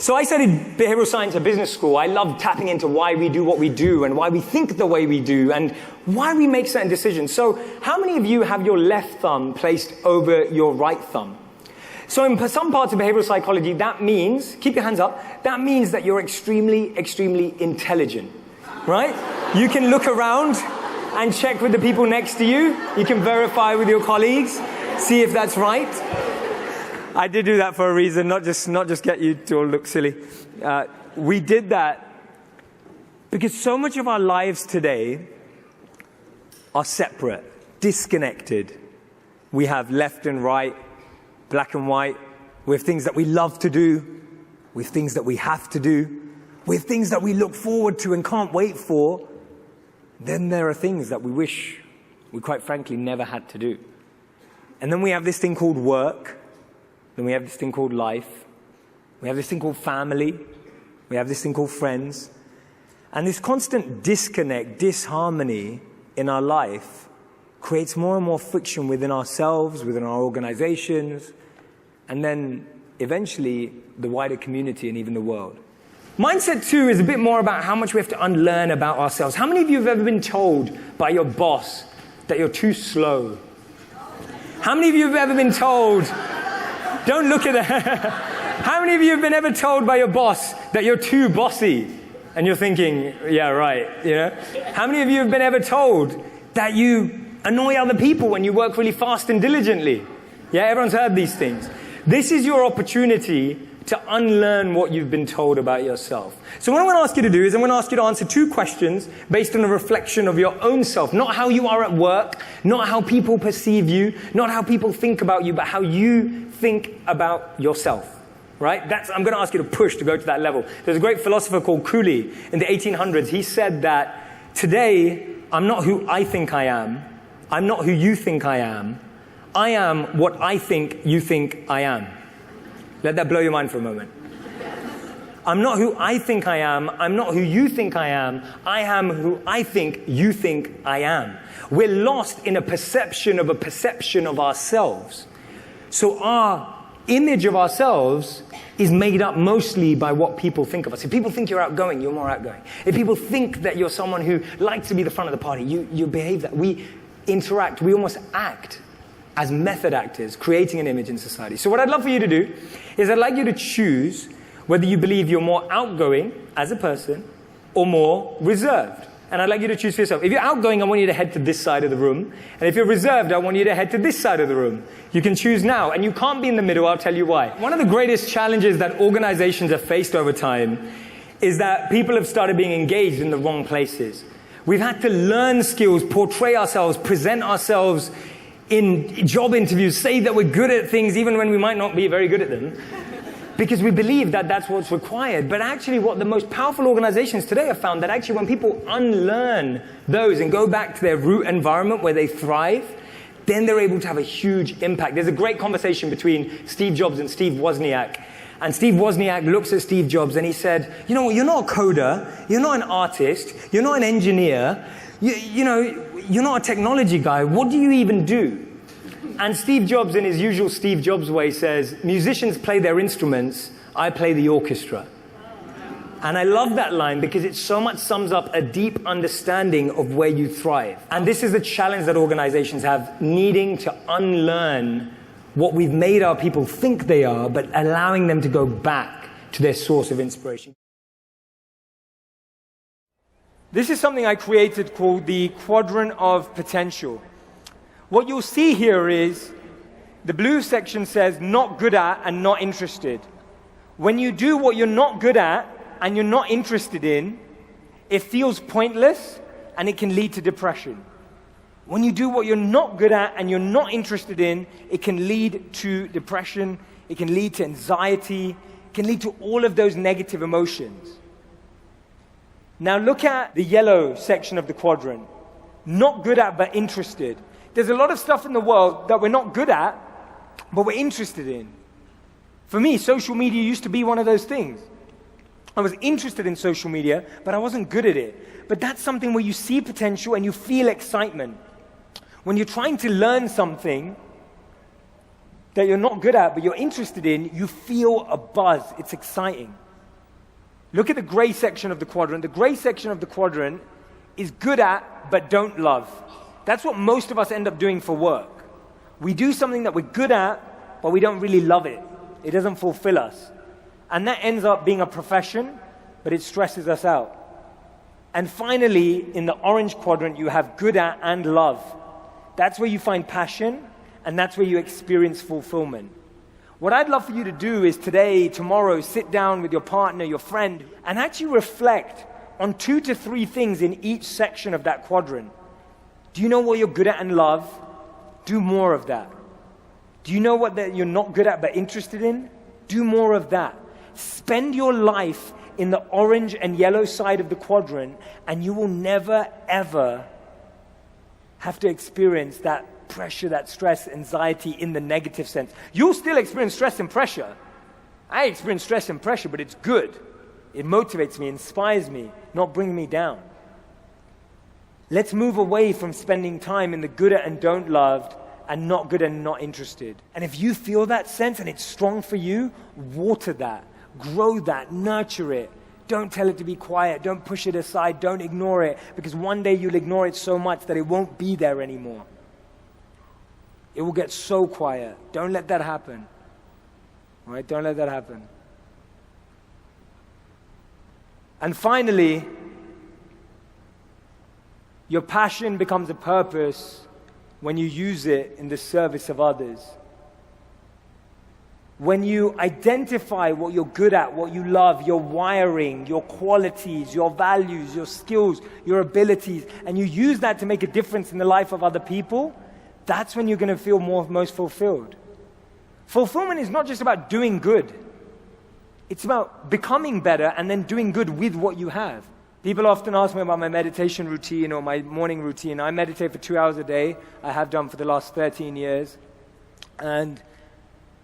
So I studied behavioral science at business school. I love tapping into why we do what we do and why we think the way we do and why we make certain decisions. So how many of you have your left thumb placed over your right thumb? So in some parts of behavioral psychology, that means, keep your hands up, that means that you're extremely, extremely intelligent, right? You can look around and check with the people next to you. You can verify with your colleagues, see if that's right. I did do that for a reason, not just get you to all look silly. We did that because so much of our lives today are separate, disconnected. We have left and right, black and white. We have things that we love to do. We have things that we have to do. We have things that we look forward to and can't wait for. Then there are things that we wish we quite frankly never had to do. And then we have this thing called work. Then we have this thing called life. We have this thing called family. We have this thing called friends. And this constant disconnect, disharmony in our life creates more and more friction within ourselves, within our organizations, and then eventually the wider community and even the world. Mindset 2 is a bit more about how much we have to unlearn about ourselves. How many of you have ever been told by your boss that you're too slow? How many of you have ever been told... Don't look at that. How many of you have been ever told by your boss that you're too bossy? And you're thinking, yeah, right, you know? How many of you have been ever told that you annoy other people when you work really fast and diligently? Yeah, everyone's heard these things. This is your opportunity to unlearn what you've been told about yourself. So what I'm going to ask you to do is I'm going to ask you to answer 2 questions based on a reflection of your own self. Not how you are at work, not how people perceive you, not how people think about you, but how you think about yourself. Right? I'm going to ask you to push to go to that level. There's a great philosopher called Cooley in the 1800s. He said that today, I'm not who I think I am. I'm not who you think I am. I am what I think you think I am. Let that blow your mind for a moment. I'm not who I think I am. I'm not who you think I am. I am who I think you think I am. We're lost in a perception of ourselves. So our image of ourselves is made up mostly by what people think of us. If people think you're outgoing, you're more outgoing. If people think that you're someone who likes to be the front of the party, you behave that. We interact, we almost act as method actors, creating an image in society. So what I'd love for you to do is I'd like you to choose whether you believe you're more outgoing as a person or more reserved. And I'd like you to choose for yourself. If you're outgoing, I want you to head to this side of the room. And if you're reserved, I want you to head to this side of the room. You can choose now. And you can't be in the middle. I'll tell you why. One of the greatest challenges that organizations have faced over time is that people have started being engaged in the wrong places. We've had to learn skills, portray ourselves, present ourselves in job interviews, say that we're good at things even when we might not be very good at them, because we believe that that's what's required. But actually what the most powerful organizations today have found, that actually when people unlearn those and go back to their root environment where they thrive, then they're able to have a huge impact. There's a great conversation between Steve Jobs and Steve Wozniak. And Steve Wozniak looks at Steve Jobs and he said, you know what, you're not a coder, you're not an artist, you're not an engineer, you know, you're not a technology guy. What do you even do? And Steve Jobs, in his usual Steve Jobs way, says, musicians play their instruments, I play the orchestra. And I love that line because it so much sums up a deep understanding of where you thrive. And this is the challenge that organizations have, needing to unlearn what we've made our people think they are, but allowing them to go back to their source of inspiration. This is something I created called the Quadrant of Potential. What you'll see here is the blue section says not good at and not interested. When you do what you're not good at and you're not interested in, it feels pointless and it can lead to depression. When you do what you're not good at and you're not interested in, it can lead to depression, it can lead to anxiety, it can lead to all of those negative emotions. Now look at the yellow section of the quadrant. Not good at, but interested. There's a lot of stuff in the world that we're not good at, but we're interested in. For me, social media used to be one of those things. I was interested in social media, but I wasn't good at it. But that's something where you see potential and you feel excitement. When you're trying to learn something that you're not good at, but you're interested in, you feel a buzz. It's exciting. Look at the gray section of the quadrant. The gray section of the quadrant is good at, but don't love. That's what most of us end up doing for work. We do something that we're good at, but we don't really love it. It doesn't fulfill us. And that ends up being a profession, but it stresses us out. And finally, in the orange quadrant, you have good at and love. That's where you find passion, and that's where you experience fulfillment. What I'd love for you to do is today, tomorrow, sit down with your partner, your friend, and actually reflect on 2 to 3 things in each section of that quadrant. Do you know what you're good at and love? Do more of that. Do you know what that you're not good at but interested in? Do more of that. Spend your life in the orange and yellow side of the quadrant, and you will never, ever have to experience that pressure, that stress, anxiety in the negative sense. You'll still experience stress and pressure. I experience stress and pressure, but it's good. It motivates me, inspires me, not bringing me down. Let's move away from spending time in the good at and don't loved and not good and not interested. And if you feel that sense and it's strong for you, water that, grow that, nurture it. Don't tell it to be quiet. Don't push it aside. Don't ignore it, because one day you'll ignore it so much that it won't be there anymore. It will get so quiet. Don't let that happen. All right? Don't let that happen. And finally, your passion becomes a purpose when you use it in the service of others. When you identify what you're good at, what you love, your wiring, your qualities, your values, your skills, your abilities, and you use that to make a difference in the life of other people, that's when you're going to feel most fulfilled. Fulfillment is not just about doing good. It's about becoming better and then doing good with what you have. People often ask me about my meditation routine or my morning routine. I meditate for 2 hours a day. I have done for the last 13 years. And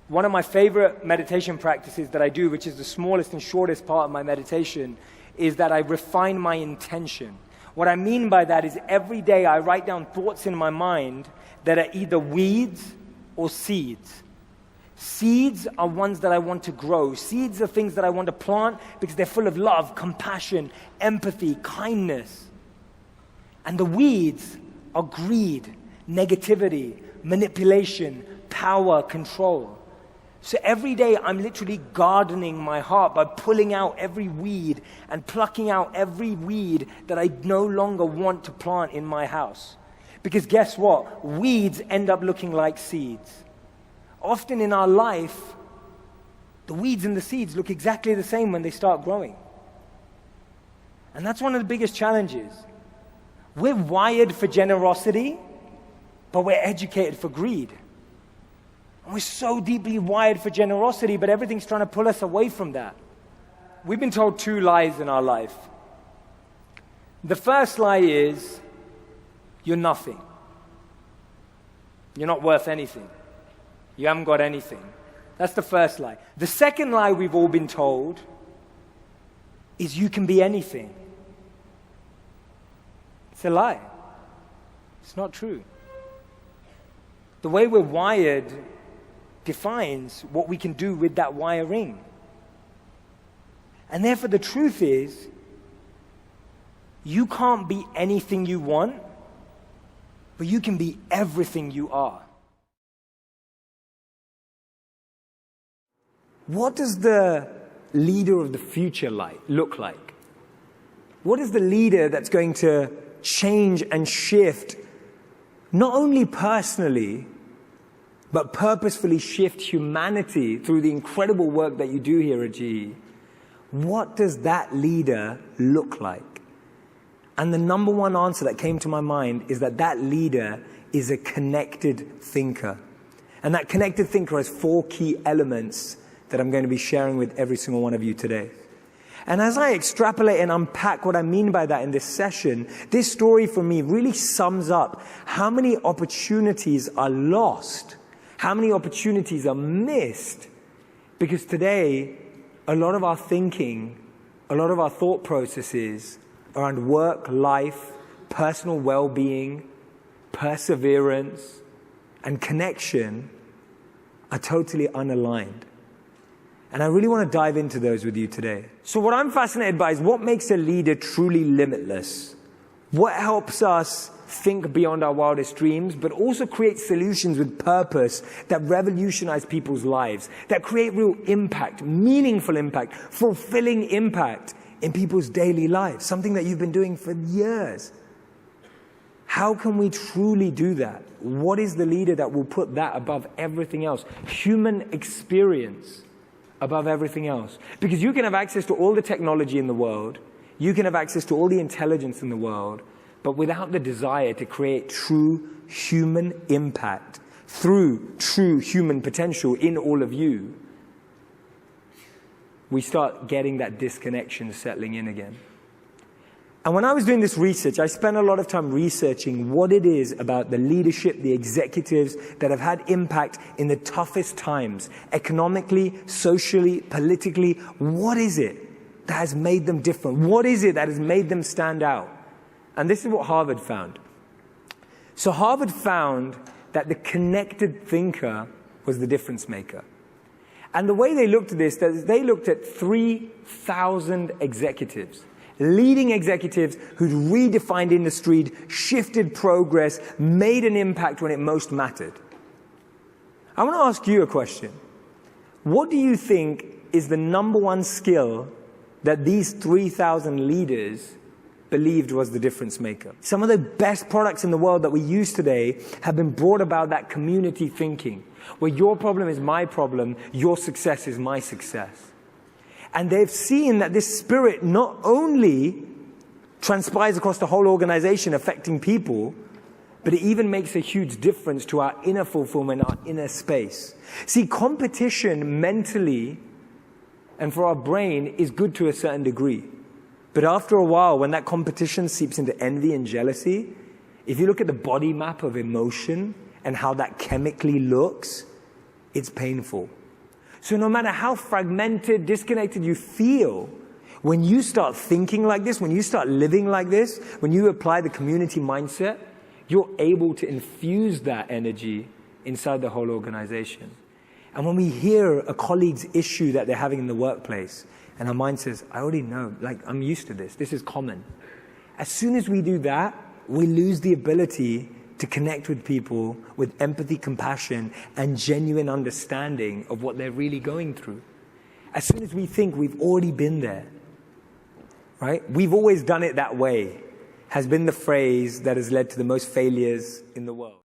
one of my favorite meditation practices that I do, which is the smallest and shortest part of my meditation, is that I refine my intention. What I mean by that is every day I write down thoughts in my mind that are either weeds or seeds. Seeds are ones that I want to grow. Seeds are things that I want to plant because they're full of love, compassion, empathy, kindness. And the weeds are greed, negativity, manipulation, power, control. So every day I'm literally gardening my heart by pulling out every weed and plucking out every weed that I no longer want to plant in my house. Because guess what? Weeds end up looking like seeds. Often in our life, the weeds and the seeds look exactly the same when they start growing. And that's one of the biggest challenges. We're wired for generosity, but we're educated for greed. And we're so deeply wired for generosity, but everything's trying to pull us away from that. We've been told 2 lies in our life. The first lie is, you're nothing. You're not worth anything. You haven't got anything. That's the first lie. The second lie we've all been told is you can be anything. It's a lie. It's not true. The way we're wired defines what we can do with that wiring. And therefore the truth is, you can't be anything you want, but you can be everything you are. What does the leader of the future look like? What is the leader that's going to change and shift, not only personally, but purposefully shift humanity through the incredible work that you do here at GE? What does that leader look like? And the number one answer that came to my mind is that leader is a connected thinker. And that connected thinker has 4 key elements that I'm going to be sharing with every single one of you today. And as I extrapolate and unpack what I mean by that in this session, this story for me really sums up how many opportunities are lost, how many opportunities are missed, because today, a lot of our thinking, a lot of our thought processes around work, life, personal well-being, perseverance, and connection are totally unaligned. And I really want to dive into those with you today. So what I'm fascinated by is what makes a leader truly limitless? What helps us think beyond our wildest dreams, but also create solutions with purpose that revolutionize people's lives, that create real impact, meaningful impact, fulfilling impact in people's daily lives, something that you've been doing for years. How can we truly do that? What is the leader that will put that above everything else? Human experience above everything else. Because you can have access to all the technology in the world, you can have access to all the intelligence in the world, but without the desire to create true human impact through true human potential in all of you, we start getting that disconnection settling in again. And when I was doing this research, I spent a lot of time researching what it is about the leadership, the executives that have had impact in the toughest times, economically, socially, politically. What is it that has made them different? What is it that has made them stand out? And this is what Harvard found. So Harvard found that the connected thinker was the difference maker. And the way they looked at this, they looked at 3,000 executives. Leading executives who'd redefined industry, shifted progress, made an impact when it most mattered. I want to ask you a question. What do you think is the number one skill that these 3,000 leaders believed was the difference maker? Some of the best products in the world that we use today have been brought about that community thinking, where your problem is my problem, your success is my success. And they've seen that this spirit not only transpires across the whole organization, affecting people, but it even makes a huge difference to our inner fulfillment, our inner space. See, competition mentally and for our brain is good to a certain degree. But after a while, when that competition seeps into envy and jealousy, if you look at the body map of emotion and how that chemically looks, it's painful. So no matter how fragmented, disconnected you feel, when you start thinking like this, when you start living like this, when you apply the community mindset, you're able to infuse that energy inside the whole organization. And when we hear a colleague's issue that they're having in the workplace, and our mind says, I already know, like, I'm used to this is common. As soon as we do that, we lose the ability to connect with people with empathy, compassion, and genuine understanding of what they're really going through. As soon as we think we've already been there, right? We've always done it that way, has been the phrase that has led to the most failures in the world.